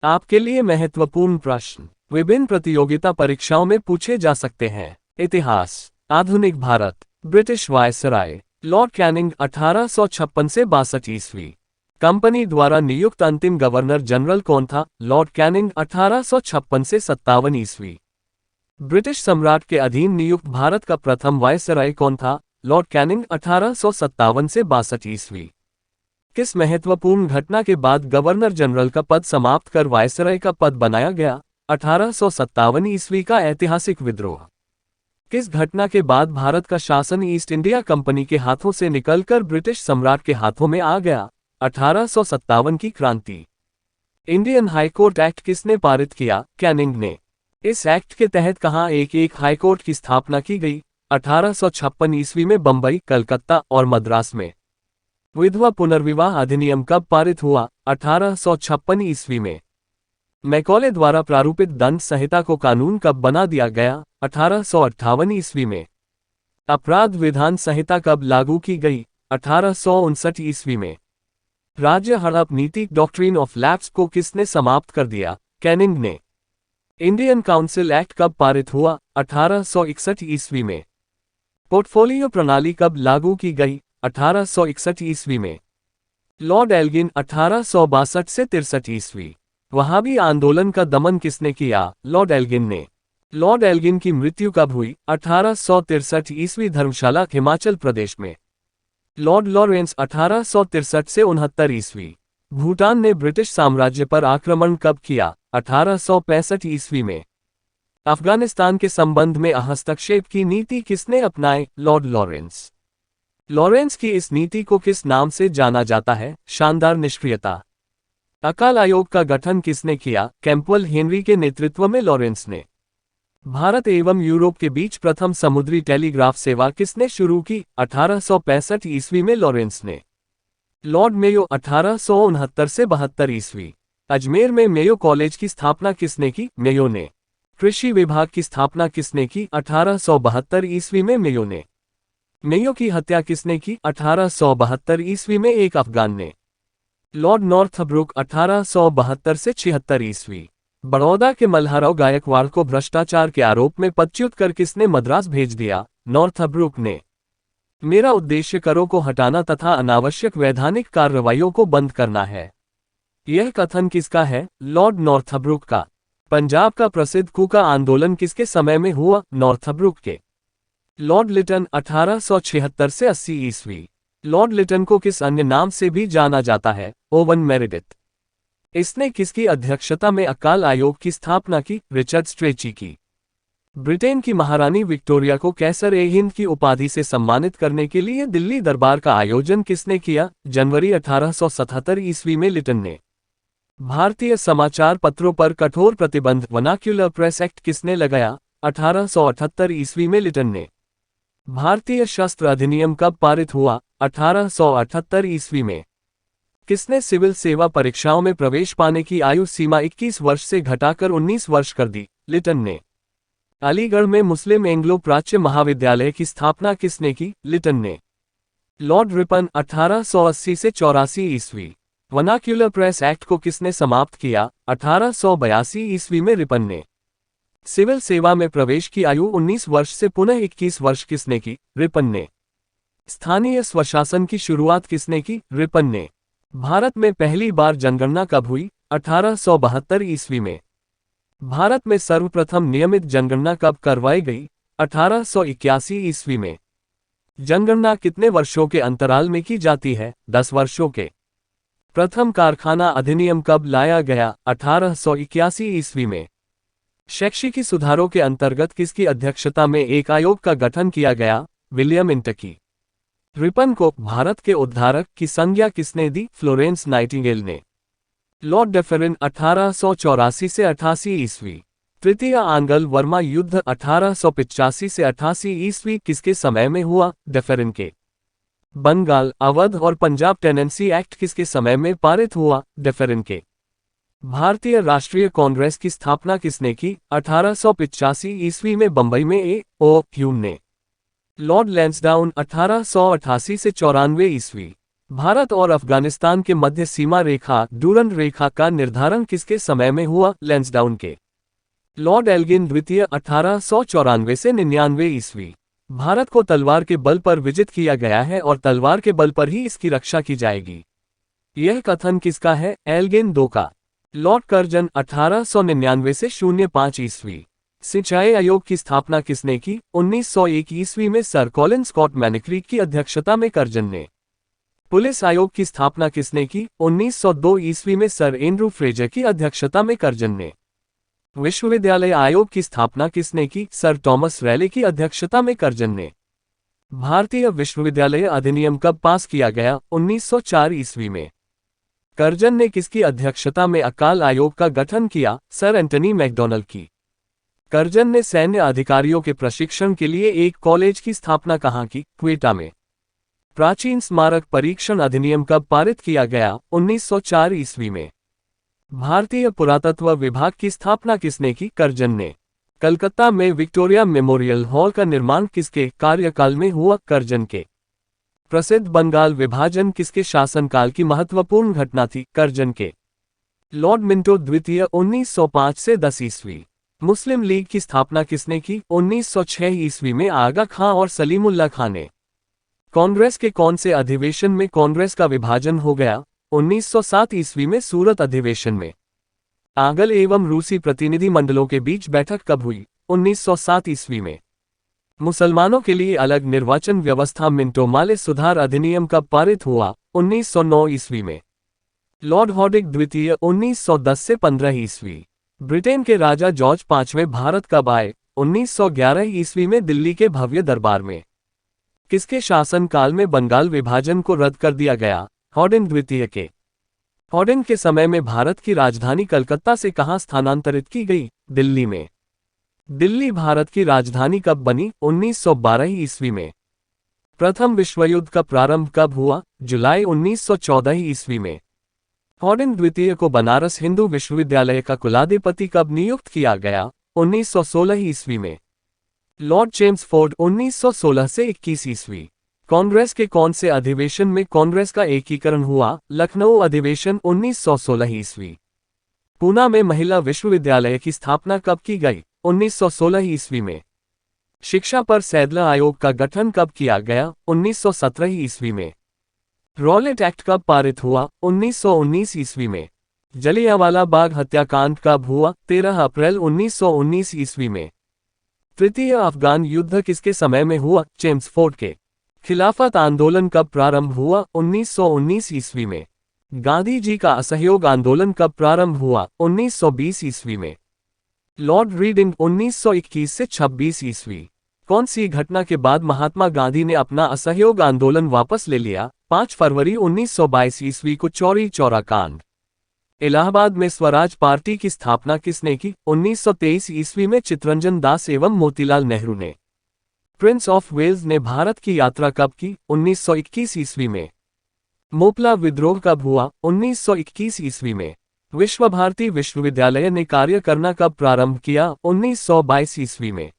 आपके लिए महत्वपूर्ण प्रश्न विभिन्न प्रतियोगिता परीक्षाओं में पूछे जा सकते हैं। इतिहास। आधुनिक Bharat. British viceroy Lord Canning 1856 से 62 ईस्वी। कंपनी द्वारा नियुक्त अंतिम गवर्नर जनरल कौन था? लॉर्ड कैनिंग 1856 से 57 ईस्वी। ब्रिटिश सम्राट के अधीन नियुक्त भारत का प्रथम वायसराय कौन था? लॉर्ड कैनिंग 1857 से 62 ईस्वी। किस महत्वपूर्ण घटना के बाद गवर्नर जनरल का पद समाप्त कर वायसराय का पद बनाया गया? 1857 ईस्वी का ऐतिहासिक विद्रोह। किस घटना के बाद भारत का शासन ईस्ट इंडिया कंपनी के हाथों से निकलकर ब्रिटिश सम्राट के हाथों में आ गया? 1857 की क्रांति। इंडियन हाईकोर्ट एक्ट किसने पारित किया? कैनिंग ने। इस एक्ट के तहत कहां एक हाईकोर्ट की स्थापना की गई? 1856 ईस्वी में बंबई, कलकत्ता और मद्रास में। विधवा पुनर्विवाह अधिनियम कब पारित हुआ? 1856 ईस्वी में। मैकॉले द्वारा प्रारूपित दंड संहिता को कानून कब बना दिया गया? 1858 ईस्वी में। अपराध विधान संहिता कब लागू की गई? 1859 ईस्वी में। राज्य हड़प नीति डॉक्ट्रिन ऑफ लैप्स को किसने समाप्त कर दिया? कैनिंग ने। इंडियन काउंसिल एक्ट कब पारित हुआ? 1861 ईस्वी में। पोर्टफोलियो प्रणाली कब लागू की गई? 1861 ईस्वी में। लॉर्ड एल्गिन 1862 से 63 ईस्वी। वहाबी आंदोलन का दमन किसने किया? लॉर्ड एल्गिन ने। लॉर्ड एल्गिन की मृत्यु कब हुई? 1863 ईस्वी, धर्मशाला, हिमाचल प्रदेश में। लॉर्ड लॉरेंस 1863 से 69 ईस्वी। भूटान ने ब्रिटिश साम्राज्य पर आक्रमण कब किया? 1865 ईस्वी में। अफगानिस्तान के संबंध में हस्तक्षेप की नीति किसने अपनाई? Lord Lawrence. लॉरेंस की इस नीति को किस नाम से जाना जाता है? शानदार निष्क्रियता। अकाल आयोग का गठन किसने किया? कैंपवेल हेनरी के नेतृत्व में लॉरेंस ने। भारत एवं यूरोप के बीच प्रथम समुद्री टेलीग्राफ सेवा किसने शुरू की? 1865 ईस्वी में लॉरेंस ने। लॉर्ड मेयो 1869 से 72 ईस्वी। अजमेर में मेयो कॉलेज की स्थापना किसने की? मेयो ने। कृषि विभाग की स्थापना किसने की? 1872 ईस्वी में मेयो ने। मेयो की हत्या किसने की? 1872 ईस्वी में एक अफगान ने। लॉर्ड नॉर्थब्रुक 1872 से 76 ईस्वी। बड़ौदा के मल्हाराव गायकवाड़ को भ्रष्टाचार के आरोप में पदच्युत कर किसने मद्रास भेज दिया? नॉर्थब्रुक ने। मेरा उद्देश्य करों को हटाना तथा अनावश्यक वैधानिक कार्रवाइयों को बंद करना है। यह कथन किसका है? लॉर्ड नॉर्थब्रुक का। पंजाब का प्रसिद्ध कूका आंदोलन किसके समय में हुआ? नॉर्थब्रुक के। लॉर्ड लिटन 1876 से 80 ईस्वी। लॉर्ड लिटन को किस अन्य नाम से भी जाना जाता है? Oven Meredith. इसने किसकी अध्यक्षता में अकाल आयोग की स्थापना की? रिचर्ड स्ट्रेची की। ब्रिटेन की महारानी विक्टोरिया को कैसर-ए-हिंद की उपाधि से सम्मानित करने के लिए दिल्ली दरबार का आयोजन किसने किया? जनवरी 1877 ईस्वी में लिटन ने। भारतीय समाचार पत्रों पर कठोर प्रतिबंध वर्नाक्युलर प्रेस एक्ट किसने लगाया? 1878 ईस्वी में लिटन ने। भारतीय शस्त्र अधिनियम कब पारित हुआ? 1878 ईस्वी में। किसने सिविल सेवा परीक्षाओं में प्रवेश पाने की आयु सीमा 21 वर्ष से घटाकर 19 वर्ष कर दी? लिटन ने। अलीगढ़ में मुस्लिम एंग्लो प्राच्य महाविद्यालय की स्थापना किसने की? लिटन ने। लॉर्ड रिपन 1880 से 84 ईस्वी। वर्नाक्युलर प्रेस एक्ट को किसने समाप्त किया? 1882 ईस्वी में रिपन ने। सिविल सेवा में प्रवेश की आयु 19 वर्ष से पुनः 21 वर्ष किसने की? रिपन ने। स्थानीय स्वशासन की शुरुआत किसने की? रिपन ने। भारत में पहली बार जनगणना कब हुई? 1872 ईस्वी में। भारत में सर्वप्रथम नियमित जनगणना कब करवाई गई? 1881 ईस्वी में। जनगणना कितने वर्षों के अंतराल में की जाती है? 10 वर्षों के। प्रथम कारखाना अधिनियम कब लाया गया? 1881 ईस्वी में। शैक्षिकी सुधारों के अंतर्गत किसकी अध्यक्षता में एक आयोग का गठन किया गया? विलियम इंटकी। रिपन को भारत के उद्धारक की संज्ञा किसने दी? फ्लोरेंस नाइटिंगेल ने। लॉर्ड डेफरिन 1884 से 88 ईस्वी। तृतीय आंग्ल वर्मा युद्ध 1885 से 88 ईस्वी किसके समय में हुआ? डेफरिन के। बंगाल, अवध और पंजाब टेनेंसी एक्ट किसके समय में पारित हुआ? डेफरिन के। भारतीय राष्ट्रीय कांग्रेस की स्थापना किसने की? 1885 ईस्वी में बंबई में ए.ओ. ह्यूम ने। लॉर्ड लैंसडाउन 1888 से 94 ईस्वी। भारत और अफगानिस्तान के मध्य सीमा रेखा डूरंड रेखा का निर्धारण किसके समय में हुआ? लैंसडाउन के। लॉर्ड एल्गिन द्वितीय 1894 से 99 ईस्वी। भारत को तलवार के बल पर विजित किया गया है और तलवार के बल पर ही इसकी रक्षा की जाएगी। यह कथन किसका है? एल्गिन II का। लॉर्ड कर्जन 1899 से 05 ईस्वी। सिंचाई आयोग की स्थापना किसने की? 1901 ईस्वी में सर कॉलिन स्कॉट मैनिक्री की अध्यक्षता में कर्जन ने। पुलिस आयोग की स्थापना किसने की? 1902 ईस्वी में सर एंड्रू फ्रेजर की अध्यक्षता में कर्जन ने। विश्वविद्यालय आयोग की स्थापना किसने की? सर थॉमस रैले की अध्यक्षता में कर्जन ने। भारतीय विश्वविद्यालय अधिनियम कब पास किया गया? 1904 ईस्वी में। कर्जन ने किसकी अध्यक्षता में अकाल आयोग का गठन किया? सर एंटनी मैकडॉनल्ड की। कर्जन ने सैन्य अधिकारियों के प्रशिक्षण के लिए एक कॉलेज की स्थापना कहाँ की? क्वेटा में। प्राचीन स्मारक परीक्षण अधिनियम कब पारित किया गया? 1904 ईस्वी में। भारतीय पुरातत्व विभाग की स्थापना किसने की? कर्जन ने। कलकत्ता में विक्टोरिया मेमोरियल हॉल का निर्माण किसके कार्यकाल में हुआ? कर्जन के। प्रसिद्ध बंगाल विभाजन किसके शासनकाल की महत्वपूर्ण घटना थी? कर्जन के। लॉर्ड मिंटो द्वितीय 1905 से 10 ईस्वी। मुस्लिम लीग की स्थापना किसने की? 1906 ईस्वी में आगा खां और सलीमुल्लाह खां ने। कांग्रेस के कौन से अधिवेशन में कांग्रेस का विभाजन हो गया? 1907 ईस्वी में सूरत अधिवेशन में। आंग्ल एवं रूसी प्रतिनिधि मंडलों के बीच बैठक कब हुई? 1907 ईस्वी में। मुसलमानों के लिए अलग निर्वाचन व्यवस्था मिंटो माले सुधार अधिनियम कब पारित हुआ? 1909 ईस्वी में। लॉर्ड हॉर्डिक द्वितीय 1910 से 15 ईस्वी। ब्रिटेन के राजा जॉर्ज पांचवें भारत कब आए? 1911 ईस्वी में दिल्ली के भव्य दरबार में। किसके शासनकाल में बंगाल विभाजन को रद्द कर दिया गया? हॉर्डिन द्वितीय के। हॉर्डिन के समय में भारत की राजधानी कलकत्ता से कहां स्थानांतरित की गई? दिल्ली में। दिल्ली भारत की राजधानी कब बनी? 1912 ईस्वी में। प्रथम विश्व युद्ध का प्रारंभ कब हुआ? जुलाई 1914 ईस्वी में। हॉर्डिन द्वितीय को बनारस हिंदू विश्वविद्यालय का कुलाधिपति कब नियुक्त किया गया? 1916 ईस्वी में। लॉर्ड चेम्सफोर्ड 1916 से 21 ईस्वी। कांग्रेस के कौन से अधिवेशन में कांग्रेस का एकीकरण हुआ? लखनऊ अधिवेशन 1916 ईस्वी। पूना में महिला विश्वविद्यालय की स्थापना कब की गई? 1916 ईस्वी में। शिक्षा पर सैदला आयोग का गठन कब किया गया? 1917 ईस्वी में। रॉलेट एक्ट कब पारित हुआ? 1919 ईस्वी में। जलियांवाला बाग हत्याकांड कब हुआ? 13 अप्रैल 1919 ईस्वी में। तृतीय अफगान युद्ध किसके समय में हुआ? चेम्सफोर्ड के। खिलाफत आंदोलन कब प्रारंभ हुआ? 1919 ईस्वी में। गांधी जी का असहयोग आंदोलन कब प्रारंभ हुआ? 1920 ईस्वी में। लॉर्ड रीडिंग 1921 से 26 ईस्वी। कौन सी घटना के बाद महात्मा गांधी ने अपना असहयोग आंदोलन वापस ले लिया? 5 फरवरी 1922 ईस्वी को चौरी चौरा कांड। इलाहाबाद में स्वराज पार्टी की स्थापना किसने की? 1923 ईस्वी में चित्तरंजन दास एवं मोतीलाल नेहरू ने। प्रिंस ऑफ वेल्स ने भारत की यात्रा कब की? 1921 ईस्वी में। मोपला विद्रोह कब हुआ? 1921 ईस्वी में। विश्व भारती विश्वविद्यालय ने कार्य करना कब प्रारंभ किया? 1922 ईस्वी में।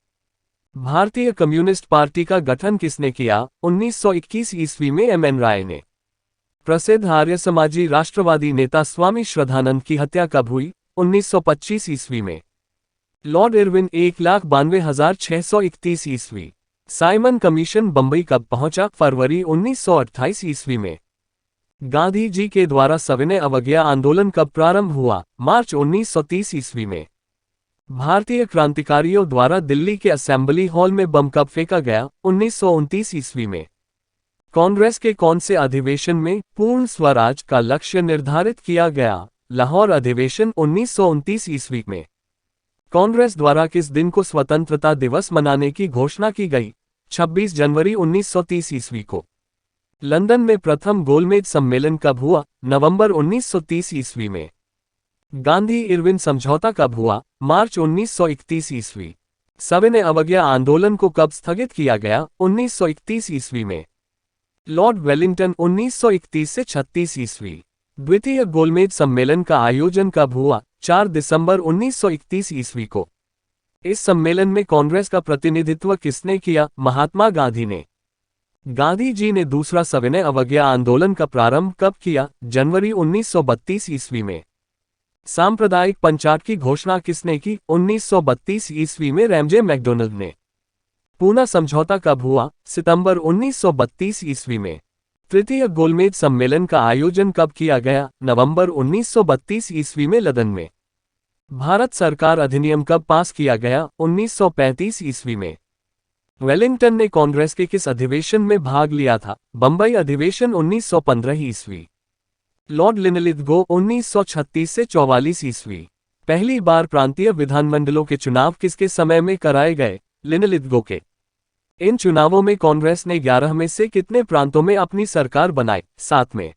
भारतीय कम्युनिस्ट पार्टी का गठन किसने किया? 1921 ईस्वी में एम.एन. राय ने। प्रसिद्ध आर्य समाजी राष्ट्रवादी नेता स्वामी श्रद्धानंद की हत्या कब हुई? 1925 ईस्वी में। लॉर्ड इरविन 1,92,631 ईस्वी। साइमन कमीशन बंबई कब पहुंचा? फरवरी 1928 ईस्वी में। गांधी जी के द्वारा सविनय अवज्ञा आंदोलन कब प्रारंभ हुआ? मार्च 1930 ईस्वी में। भारतीय क्रांतिकारियों द्वारा दिल्ली के असेंबली हॉल में बम कब फेंका गया? 1929 ईस्वी में। कांग्रेस के कौन से अधिवेशन में पूर्ण स्वराज का लक्ष्य निर्धारित किया गया? लाहौर अधिवेशन 1929 ईस्वी में। कांग्रेस द्वारा किस दिन को स्वतंत्रता दिवस मनाने की घोषणा की गई? 26 जनवरी 1930 ईस्वी को। लंदन में प्रथम गोलमेज सम्मेलन कब हुआ? नवंबर 1930 ईस्वी में। गांधी इरविन समझौता कब हुआ? मार्च 1931 ईस्वी। सविनय अवज्ञा आंदोलन को कब स्थगित किया गया? 1931 ईस्वी में। लॉर्ड वेलिंगटन 1931 से 36 ईस्वी। द्वितीय गोलमेज सम्मेलन का आयोजन कब हुआ? 4 दिसंबर 1931 ईस्वी को। इस सम्मेलन में कांग्रेस का प्रतिनिधित्व किसने किया? महात्मा गांधी ने। गांधी जी ने दूसरा सविनय अवज्ञा आंदोलन का प्रारंभ कब किया? जनवरी 1932 ईस्वी में। सांप्रदायिक पंचायत की घोषणा किसने की? 1932 ईस्वी में रैमजे मैकडोनल्ड ने। पूना समझौता कब हुआ? सितंबर 1932 ईस्वी में। तृतीय गोलमेज सम्मेलन का आयोजन कब किया गया? नवंबर 1932 ईस्वी में लंदन में। भारत सरकार अधिनियम कब पास किया गया? 1935 ईस्वी में। वेलिंगटन ने कांग्रेस के किस अधिवेशन में भाग लिया था? बंबई अधिवेशन 1915 ईस्वी। लॉर्ड लिनलिथगो 1936 से 44 ईस्वी। पहली बार प्रांतीय विधानमंडलों के चुनाव किसके समय में कराए गए? लिनलिथगो के। इन चुनावों में कांग्रेस ने 11 में से कितने प्रांतों में अपनी सरकार बनाई? 7 में।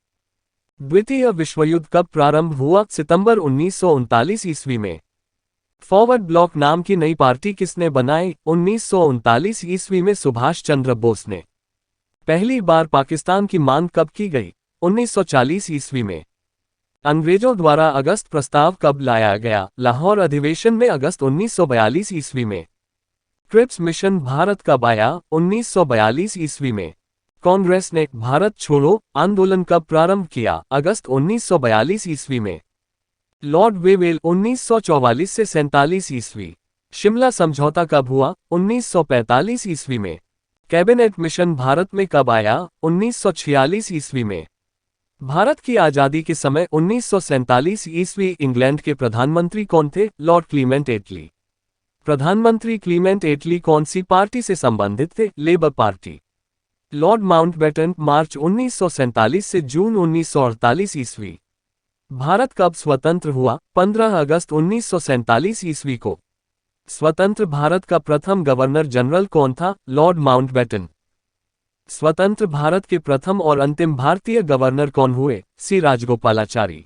द्वितीय विश्व युद्ध कब प्रारंभ हुआ? सितंबर 1939 ईस्वी में। फॉरवर्ड ब्लॉक नाम की नई पार्टी किसने बनाई? 1939 ईस्वी में सुभाष चंद्र बोस ने। पहली बार पाकिस्तान की मांग कब की गई? 1940 ईस्वी में। अंग्रेजों द्वारा अगस्त प्रस्ताव कब लाया गया? लाहौर अधिवेशन में अगस्त 1942 ईस्वी में। क्रिप्स मिशन भारत कब आया? 1942 ईस्वी में। कांग्रेस ने भारत छोड़ो आंदोलन कब प्रारंभ किया? अगस्त 1942 ईस्वी में। लॉर्ड वेवेल 1944 से 47 ईस्वी। शिमला समझौता कब हुआ? 1945 ईस्वी में। कैबिनेट मिशन भारत में कब आया? 1946 ईस्वी में। भारत की आजादी के समय 1947 ईस्वी इंग्लैंड के प्रधानमंत्री कौन थे? लॉर्ड क्लीमेंट एटली। प्रधानमंत्री क्लीमेंट एटली कौन सी पार्टी से संबंधित थे? Labour party. लॉर्ड माउंटबेटन मार्च 1947 से जून 1948 ईस्वी। भारत कब स्वतंत्र हुआ? 15 अगस्त 1947 ईस्वी को। स्वतंत्र भारत का प्रथम गवर्नर जनरल कौन था? Lord Mountbatten. स्वतंत्र भारत के प्रथम और अंतिम भारतीय गवर्नर कौन हुए? सी राजगोपालाचारी।